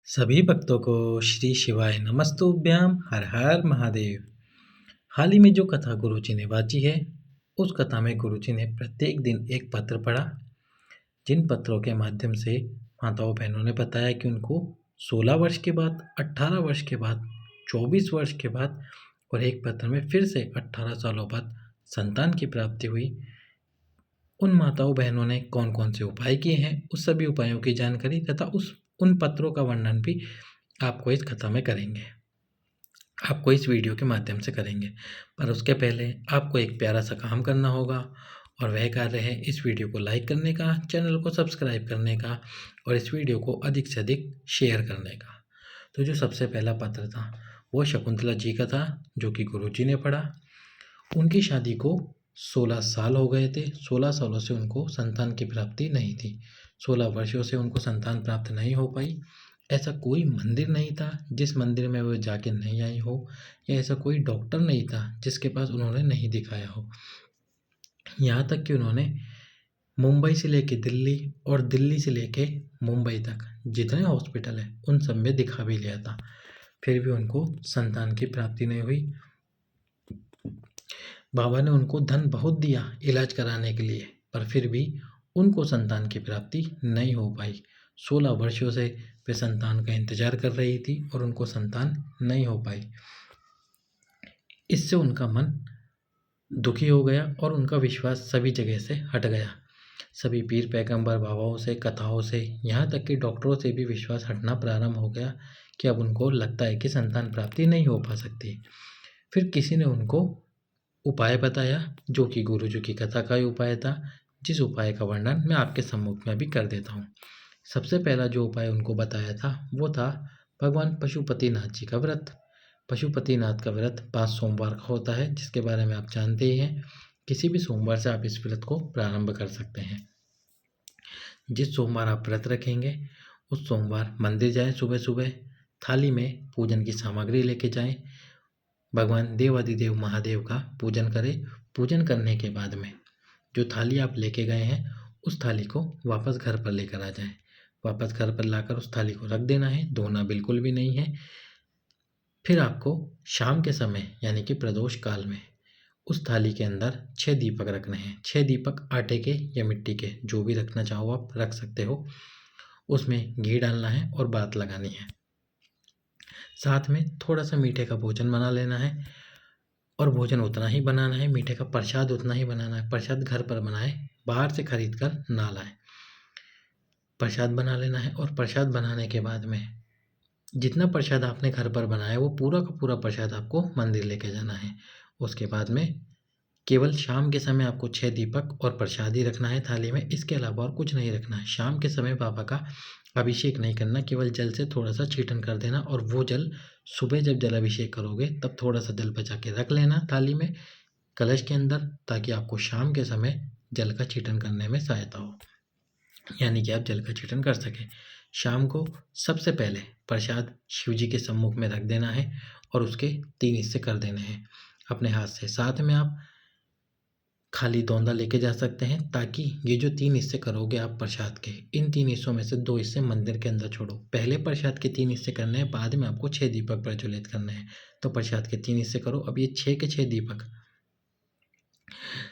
सभी भक्तों को श्री शिवाय नमस्तुभ्याम हर हर महादेव। हाल ही में जो कथा गुरुजी ने वाची है, उस कथा में गुरुजी ने प्रत्येक दिन एक पत्र पढ़ा, जिन पत्रों के माध्यम से माताओं बहनों ने बताया कि उनको 16 वर्ष के बाद, 18 वर्ष के बाद, 24 वर्ष के बाद और एक पत्र में फिर से 18 सालों बाद संतान की प्राप्ति हुई। उन माताओं बहनों ने कौन कौन से उपाय किए हैं, उस सभी उपायों की जानकारी तथा उन पत्रों का वर्णन भी आपको इस कथा में करेंगे, आपको इस वीडियो के माध्यम से करेंगे। पर उसके पहले आपको एक प्यारा सा काम करना होगा और वह कार्य है इस वीडियो को लाइक करने का, चैनल को सब्सक्राइब करने का और इस वीडियो को अधिक से अधिक शेयर करने का। तो जो सबसे पहला पत्र था वो शकुंतला जी का था, जो कि गुरुजी ने पढ़ा। उनकी शादी को 16 साल हो गए थे। 16 सालों से उनको संतान की प्राप्ति नहीं थी। 16 वर्षों से उनको संतान प्राप्त नहीं हो पाई। ऐसा कोई मंदिर नहीं था जिस मंदिर में वो जाके नहीं आई हो, या ऐसा कोई डॉक्टर नहीं था जिसके पास उन्होंने नहीं दिखाया हो। यहाँ तक कि उन्होंने मुंबई से लेके दिल्ली और दिल्ली से लेके मुंबई तक जितने हॉस्पिटल हैं उन सब में दिखा भी लिया था, फिर भी उनको संतान की प्राप्ति नहीं हुई। बाबा ने उनको धन बहुत दिया इलाज कराने के लिए, पर फिर भी उनको संतान की प्राप्ति नहीं हो पाई। 16 वर्षों से वे संतान का इंतजार कर रही थी और उनको संतान नहीं हो पाई। इससे उनका मन दुखी हो गया और उनका विश्वास सभी जगह से हट गया। सभी पीर पैगंबर बाबाओं से, कथाओं से, यहाँ तक कि डॉक्टरों से भी विश्वास हटना प्रारंभ हो गया कि अब उनको लगता है कि संतान प्राप्ति नहीं हो पा सकती। फिर किसी ने उनको उपाय बताया, जो कि गुरुजी की कथा का ही उपाय था, जिस उपाय का वर्णन मैं आपके सम्मुख में अभी कर देता हूँ। सबसे पहला जो उपाय उनको बताया था वो था भगवान पशुपतिनाथ जी का व्रत। पशुपतिनाथ का व्रत 5 सोमवार का होता है, जिसके बारे में आप जानते ही हैं। किसी भी सोमवार से आप इस व्रत को प्रारंभ कर सकते हैं। जिस सोमवार आप व्रत रखेंगे उस सोमवार मंदिर जाएं, सुबह सुबह थाली में पूजन की सामग्री लेके जाएं, भगवान देवादिदेव महादेव का पूजन करें। पूजन करने के बाद में जो थाली आप लेके गए हैं उस थाली को वापस घर पर लेकर आ जाएं। वापस घर पर लाकर उस थाली को रख देना है, धोना बिल्कुल भी नहीं है। फिर आपको शाम के समय यानी कि प्रदोष काल में उस थाली के अंदर 6 दीपक रखने हैं। 6 दीपक आटे के या मिट्टी के, जो भी रखना चाहो आप रख सकते हो। उसमें घी डालना है और बात लगानी है। साथ में थोड़ा सा मीठे का भोजन बना लेना है, और भोजन उतना ही बनाना है, मीठे का प्रसाद उतना ही बनाना है। प्रसाद घर पर बनाए, बाहर से खरीद कर ना लाए। प्रसाद बना लेना है और प्रसाद बनाने के बाद में जितना प्रसाद आपने घर पर बनाया वो पूरा का पूरा प्रसाद आपको मंदिर लेके जाना है। उसके बाद में केवल शाम के समय आपको 6 दीपक और प्रसाद ही रखना है थाली में, इसके अलावा और कुछ नहीं रखना है। शाम के समय बाबा का अभिषेक नहीं करना, केवल जल से थोड़ा सा छीटन कर देना, और वो जल सुबह जब जल अभिषेक करोगे तब थोड़ा सा जल बचा के रख लेना थाली में, कलश के अंदर, ताकि आपको शाम के समय जल का छीटन करने में सहायता हो, यानी कि आप जल का छीटन कर सकें। शाम को सबसे पहले प्रसाद शिव जी के सम्मुख में रख देना है और उसके 3 हिस्से कर देने हैं अपने हाथ से। साथ में आप खाली दौंदा लेके जा सकते हैं, ताकि ये जो 3 हिस्से करोगे आप प्रसाद के, इन 3 हिस्सों में से 2 हिस्से मंदिर के अंदर छोड़ो। पहले प्रसाद के 3 हिस्से करने हैं, बाद में आपको 6 दीपक प्रज्वलित करने हैं। तो प्रसाद के 3 हिस्से करो। अब ये 6 के 6 दीपक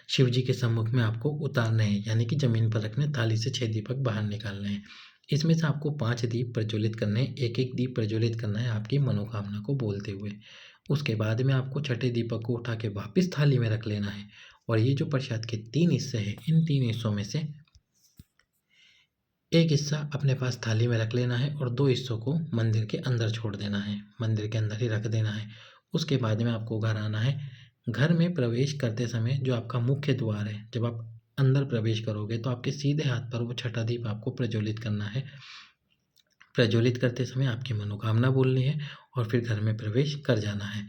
शिव जी के सम्मुख में आपको उतारने हैं, यानी कि जमीन पर रखने, थाली से 6 दीपक बाहर निकालने हैं। इसमें से आपको 5 दीप प्रज्वलित करने हैं, एक एक दीप प्रज्वलित करना है आपकी मनोकामना को बोलते हुए। उसके बाद में आपको छठे दीपक को उठा के वापस थाली में रख लेना है, और ये जो प्रसाद के 3 हिस्से हैं, इन 3 हिस्सों में से एक हिस्सा अपने पास थाली में रख लेना है और 2 हिस्सों को मंदिर के अंदर छोड़ देना है, मंदिर के अंदर ही रख देना है। उसके बाद में आपको घर आना है। घर में प्रवेश करते समय जो आपका मुख्य द्वार है, जब आप अंदर प्रवेश करोगे तो आपके सीधे हाथ पर वो छठा दीप आपको प्रज्वलित करना है। प्रज्वलित करते समय आपकी मनोकामना बोलनी है और फिर घर में प्रवेश कर जाना है।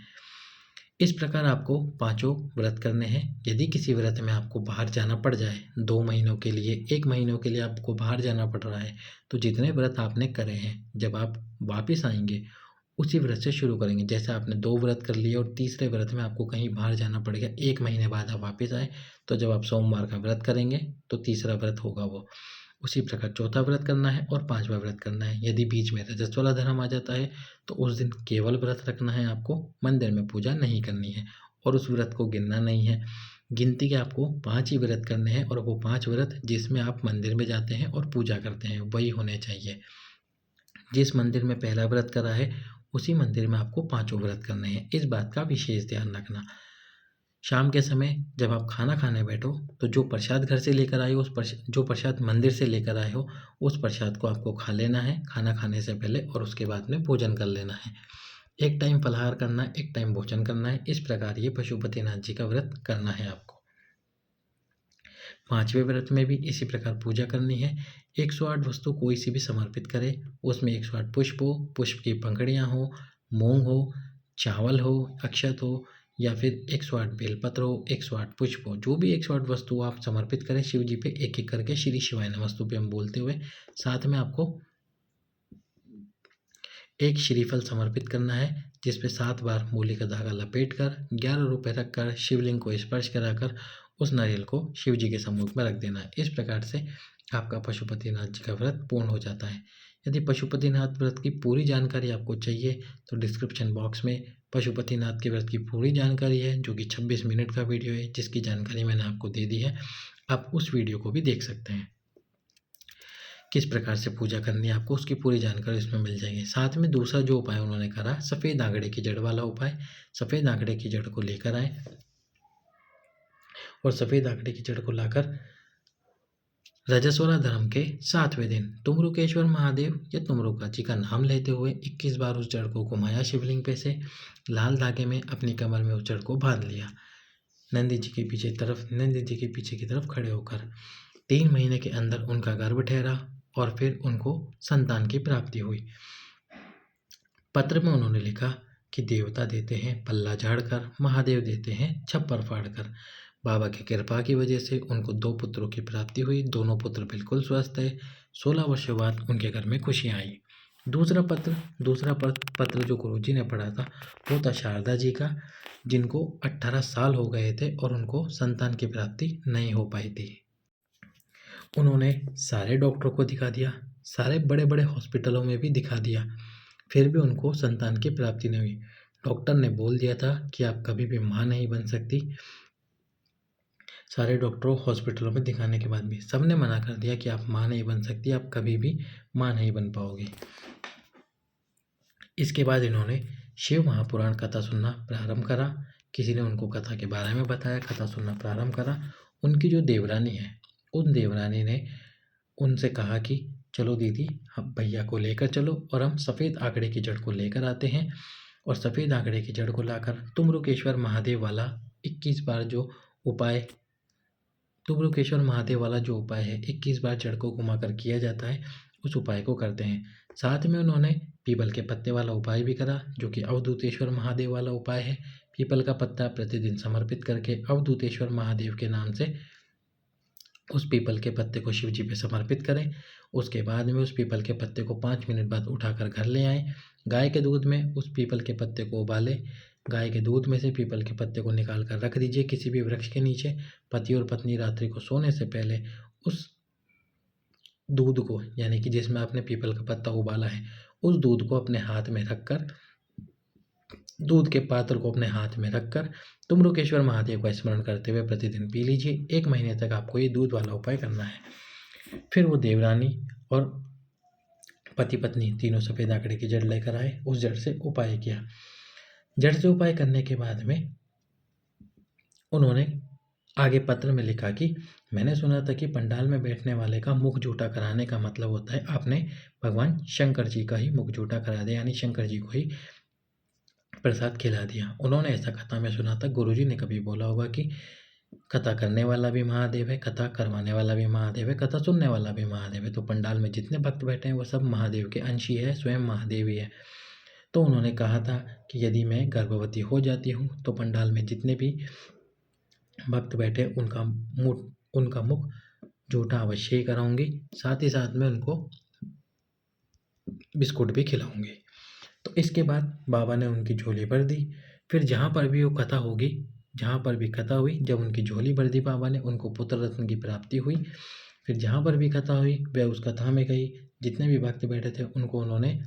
इस प्रकार आपको 5 व्रत करने हैं। यदि किसी व्रत में आपको बाहर जाना पड़ जाए, 2 महीनों के लिए, 1 महीनों के लिए आपको बाहर जाना पड़ रहा है, तो जितने व्रत आपने करे हैं, जब आप वापस आएंगे उसी व्रत से शुरू करेंगे। जैसे आपने 2 व्रत कर लिए और तीसरे व्रत में आपको कहीं बाहर जाना पड़ेगा, 1 महीने बाद आप वापस आए, तो जब आप सोमवार का व्रत करेंगे तो तीसरा व्रत होगा वो। उसी प्रकार चौथा व्रत करना है और पांचवा व्रत करना है। यदि बीच में रजस वाला धर्म आ जाता है तो उस दिन केवल व्रत रखना है, आपको मंदिर में पूजा नहीं करनी है और उस व्रत को गिनना नहीं है। गिनती के आपको 5 ही व्रत करने हैं और वो 5 व्रत जिसमें आप मंदिर में जाते हैं और पूजा करते हैं वही होने चाहिए। जिस मंदिर में पहला व्रत करा है उसी मंदिर में आपको पांचों व्रत करने हैं। इस बात का विशेष ध्यान रखना। शाम के समय जब आप खाना खाने बैठो तो जो प्रसाद घर से लेकर आए हो, जो प्रसाद मंदिर से लेकर आए हो उस प्रसाद को आपको खा लेना है खाना खाने से पहले और उसके बाद में भोजन कर लेना है। एक टाइम फलाहार करना है, एक टाइम भोजन करना है। इस प्रकार ये पशुपतिनाथ जी का व्रत करना है आपको। पांचवें व्रत में भी इसी प्रकार पूजा करनी है। 108 वस्तु कोई सी भी समर्पित करे, उसमें 108 पुष्प हो, पुष्प की पंखुड़ियाँ हो, मूंग हो, चावल हो, अक्षत हो या फिर 108 बेलपत्र हो, 108 पुष्प हो, जो भी 108 वस्तु आप समर्पित करें शिव जी पे एक एक करके श्री शिवाय नमस्तु पे हम बोलते हुए। साथ में आपको एक श्रीफल समर्पित करना है जिसपे 7 बार मूली का धागा लपेट कर 11 रुपये रखकर शिवलिंग को स्पर्श कराकर उस नारियल को शिव जी के सम्मुख में रख देना है। इस प्रकार से आपका पशुपतिनाथ जी का व्रत पूर्ण हो जाता है। यदि पशुपतिनाथ व्रत की पूरी जानकारी आपको चाहिए तो डिस्क्रिप्शन बॉक्स में पशुपतिनाथ के व्रत की पूरी जानकारी है जो कि 26 मिनट का वीडियो है, जिसकी जानकारी मैंने आपको दे दी है। आप उस वीडियो को भी देख सकते हैं। किस प्रकार से पूजा करनी है आपको उसकी पूरी जानकारी इसमें मिल जाएगी। साथ में दूसरा जो उपाय उन्होंने करा, सफ़ेद आंकड़े की जड़ वाला उपाय। सफ़ेद आंकड़े की जड़ को लेकर आए और सफ़ेद आंकड़े की जड़ को लाकर रजस्वला धर्म के 7वें दिन तुमरुकेश्वर महादेव या तुमरुका जी का नाम लेते हुए 21 बार उस जड़ को घुमाया शिवलिंग पे से। लाल धागे में अपनी कमर में उस जड़ को बांध लिया। नंदी जी के पीछे की तरफ खड़े होकर 3 महीने के अंदर उनका गर्भ ठहरा और फिर उनको संतान की प्राप्ति हुई। पत्र में उन्होंने लिखा कि देवता देते हैं पल्ला झाड़कर, महादेव देते हैं छप्पर फाड़कर। बाबा की कृपा की वजह से उनको 2 पुत्रों की प्राप्ति हुई। दोनों पुत्र बिल्कुल स्वस्थ है। 16 वर्षों बाद उनके घर में खुशियाँ आई। दूसरा पत्र जो गुरुजी ने पढ़ा था वो था शारदा जी का, जिनको 18 साल हो गए थे और उनको संतान की प्राप्ति नहीं हो पाई थी। उन्होंने सारे डॉक्टरों को दिखा दिया, सारे बड़े बड़े हॉस्पिटलों में भी दिखा दिया, फिर भी उनको संतान की प्राप्ति नहीं हुई। डॉक्टर ने बोल दिया था कि आप कभी भी माँ नहीं बन सकती। सारे डॉक्टरों हॉस्पिटलों में दिखाने के बाद भी सबने मना कर दिया कि आप माँ नहीं बन सकती, आप कभी भी माँ नहीं बन पाओगे। इसके बाद इन्होंने शिव महापुराण कथा सुनना प्रारंभ करा। किसी ने उनको कथा के बारे में बताया, कथा सुनना प्रारंभ करा। उनकी जो देवरानी है उन देवरानी ने उनसे कहा कि चलो दीदी, हम भैया को लेकर चलो और हम सफ़ेद आंकड़े की जड़ को लेकर आते हैं। और सफ़ेद आंकड़े की जड़ को लाकर तुमरुकेश्वर महादेव वाला 21 बार जो उपाय तुमरुकेश्वर महादेव वाला जो उपाय है 21 बार जड़ को घुमाकर किया जाता है, उस उपाय को करते हैं। साथ में उन्होंने पीपल के पत्ते वाला उपाय भी करा जो कि अवधूतेश्वर महादेव वाला उपाय है। पीपल का पत्ता प्रतिदिन समर्पित करके अवधूतेश्वर महादेव के नाम से उस पीपल के पत्ते को शिव जी पे समर्पित करें। उसके बाद में उस पीपल के पत्ते को 5 मिनट बाद उठाकर घर ले आएँ। गाय के दूध में उस पीपल के पत्ते को उबालें। गाय के दूध में से पीपल के पत्ते को निकाल कर रख दीजिए किसी भी वृक्ष के नीचे। पति और पत्नी रात्रि को सोने से पहले उस दूध को, यानी कि जिसमें आपने पीपल का पत्ता उबाला है, उस दूध को अपने हाथ में रखकर, दूध के पात्र को अपने हाथ में रखकर तुमरुकेश्वर महादेव का स्मरण करते हुए प्रतिदिन पी लीजिए। 1 महीने तक आपको ये दूध वाला उपाय करना है। फिर वो देवरानी और पति पत्नी तीनों सफ़ेद आंकड़े की जड़ लेकर आए, उस जड़ से उपाय किया। जड़ से उपाय करने के बाद में उन्होंने आगे पत्र में लिखा कि मैंने सुना था कि पंडाल में बैठने वाले का मुख झूठा कराने का मतलब होता है आपने भगवान शंकर जी का ही मुख झूठा करा दिया, यानी शंकर जी को ही प्रसाद खिला दिया। उन्होंने ऐसा कथा में सुना था। गुरुजी ने कभी बोला होगा कि कथा करने वाला भी महादेव है, कथा करवाने वाला भी महादेव है, कथा सुनने वाला भी महादेव है। तो पंडाल में जितने भक्त बैठे हैं वो सब महादेव के अंश ही है, स्वयं महादेव ही है। तो उन्होंने कहा था कि यदि मैं गर्भवती हो जाती हूँ तो पंडाल में जितने भी भक्त बैठे उनका मुख झूठा अवश्य ही कराऊंगी, साथ ही साथ में उनको बिस्कुट भी खिलाऊंगी। तो इसके बाद बाबा ने उनकी झोली भर दी। फिर जहाँ पर भी वो कथा होगी, जहाँ पर भी कथा हुई, जब उनकी झोली भर दी बाबा ने, उनको पुत्र रत्न की प्राप्ति हुई। फिर जहाँ पर भी कथा हुई वह उस कथा में गई। जितने भी भक्त बैठे थे उनको उन्होंने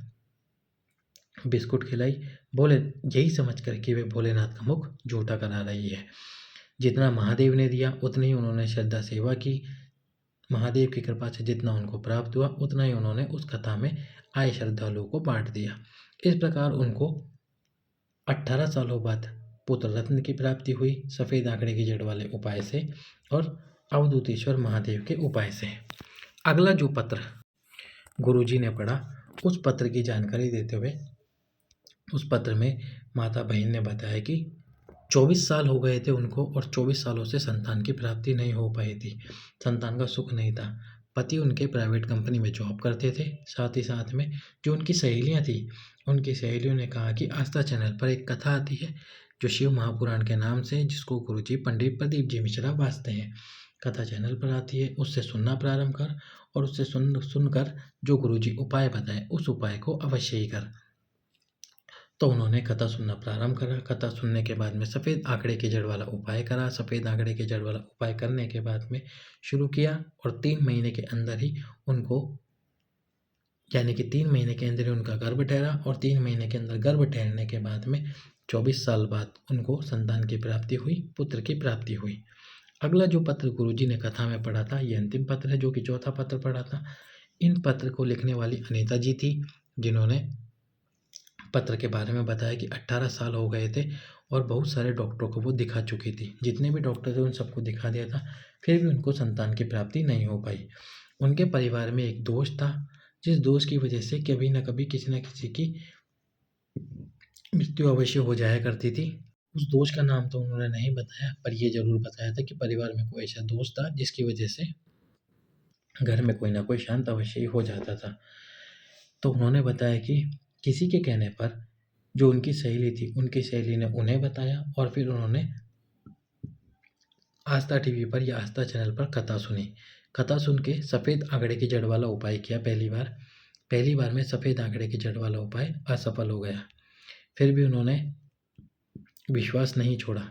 बिस्कुट खिलाई, बोले यही समझ कर कि वे भोलेनाथ का मुख झूठा करा रही है। जितना महादेव ने दिया उतनी ही उन्होंने श्रद्धा सेवा की। महादेव की कृपा से जितना उनको प्राप्त हुआ उतना ही उन्होंने उस कथा में आए श्रद्धालुओं को बांट दिया। इस प्रकार उनको 18 सालों बाद पुत्र रत्न की प्राप्ति हुई, सफ़ेद आंकड़े की जड़ वाले उपाय से और अवधूतेश्वर महादेव के उपाय से। अगला जो पत्र गुरुजी ने पढ़ा, उस पत्र की जानकारी देते हुए उस पत्र में माता बहन ने बताया कि 24 साल हो गए थे उनको और 24 सालों से संतान की प्राप्ति नहीं हो पाई थी। संतान का सुख नहीं था। पति उनके प्राइवेट कंपनी में जॉब करते थे। साथ ही साथ में जो उनकी सहेलियां थी, उनकी सहेलियों ने कहा कि आस्था चैनल पर एक कथा आती है जो शिव महापुराण के नाम से, जिसको गुरुजी पंडित प्रदीप जी मिश्रा वाचते हैं। कथा चैनल पर आती है, उससे सुनना प्रारंभ कर और उससे सुनकर जो गुरुजी उपाय बताए उस उपाय को अवश्य ही कर। तो उन्होंने कथा सुनना प्रारंभ करा। कथा सुनने के बाद में सफ़ेद आंकड़े की जड़ वाला उपाय करा। सफ़ेद आंकड़े की जड़ वाला उपाय करने के बाद में शुरू किया और 3 महीने के अंदर ही उनको, यानी कि 3 महीने के अंदर ही उनका गर्भ ठहरा और 3 महीने के अंदर गर्भ ठहरने के बाद में 24 साल बाद उनको संतान की प्राप्ति हुई, पुत्र की प्राप्ति हुई। अगला जो पत्र गुरुजी ने कथा में पढ़ा था, ये अंतिम पत्र है जो कि चौथा पत्र पढ़ा था। इन पत्र को लिखने वाली अनीता जी थी, जिन्होंने पत्र के बारे में बताया कि 18 साल हो गए थे और बहुत सारे डॉक्टरों को वो दिखा चुकी थी। जितने भी डॉक्टर थे उन सबको दिखा दिया था, फिर भी उनको संतान की प्राप्ति नहीं हो पाई। उनके परिवार में एक दोष था, जिस दोष की वजह से कभी न कभी किसी न किसी की मृत्यु अवश्य हो जाया करती थी। उस दोष का नाम तो उन्होंने नहीं बताया, पर ये ज़रूर बताया था कि परिवार में कोई ऐसा दोष था जिसकी वजह से घर में कोई ना कोई शांत अवश्य ही हो जाता था। तो उन्होंने बताया कि किसी के कहने पर जो उनकी सहेली थी, उनकी सहेली ने उन्हें बताया और फिर उन्होंने आस्था टीवी पर या आस्था चैनल पर कथा सुनी। कथा सुन के सफ़ेद आंकड़े की जड़ वाला उपाय किया पहली बार में सफ़ेद आंकड़े की जड़ वाला उपाय असफल हो गया। फिर भी उन्होंने विश्वास नहीं छोड़ा।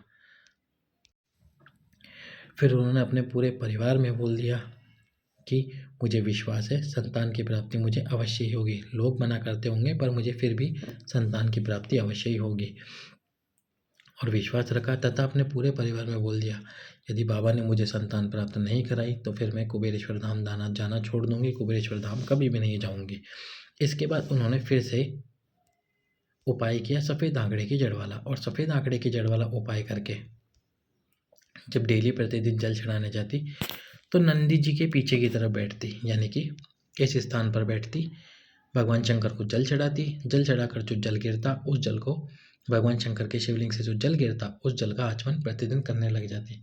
फिर उन्होंने अपने पूरे परिवार में बोल दिया कि मुझे विश्वास है संतान की प्राप्ति मुझे अवश्य ही होगी। लोग मना करते होंगे पर मुझे फिर भी संतान की प्राप्ति अवश्य ही होगी। और विश्वास रखा तथा अपने पूरे परिवार में बोल दिया, यदि बाबा ने मुझे संतान प्राप्त नहीं कराई तो फिर मैं कुबेरेश्वर धाम जाना छोड़ दूंगी, कुबेरेश्वर धाम कभी भी नहीं जाऊंगी। इसके बाद उन्होंने फिर से उपाय किया सफ़ेद आंकड़े की जड़ वाला, और सफ़ेद आंकड़े की जड़ वाला उपाय करके जब डेली प्रतिदिन जल चढ़ाने जाती तो नंदी जी के पीछे की तरफ बैठती, यानी कि इस स्थान पर बैठती, भगवान शंकर को जल चढ़ाती। जल चढ़ाकर जो जल गिरता उस जल को भगवान शंकर के शिवलिंग से जो जल गिरता उस जल का आचमन प्रतिदिन करने लग जाती।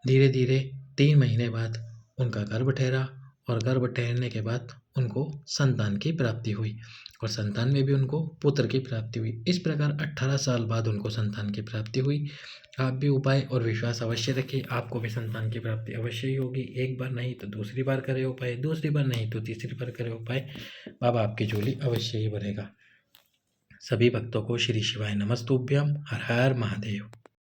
धीरे धीरे 3 महीने बाद उनका गर्भ ठहरा और गर्भ ठहरने के बाद उनको संतान की प्राप्ति हुई और संतान में भी उनको पुत्र की प्राप्ति हुई। इस प्रकार 18 साल बाद उनको संतान की प्राप्ति हुई। आप भी उपाय और विश्वास अवश्य रखिए, आपको भी संतान की प्राप्ति अवश्य ही होगी। एक बार नहीं तो दूसरी बार करें उपाय, दूसरी बार नहीं तो तीसरी बार करें उपाय, बाबा आपकी झोली अवश्य ही भरेगा। सभी भक्तों को श्री शिवाय नमस्तुभ्यम। हर हर महादेव।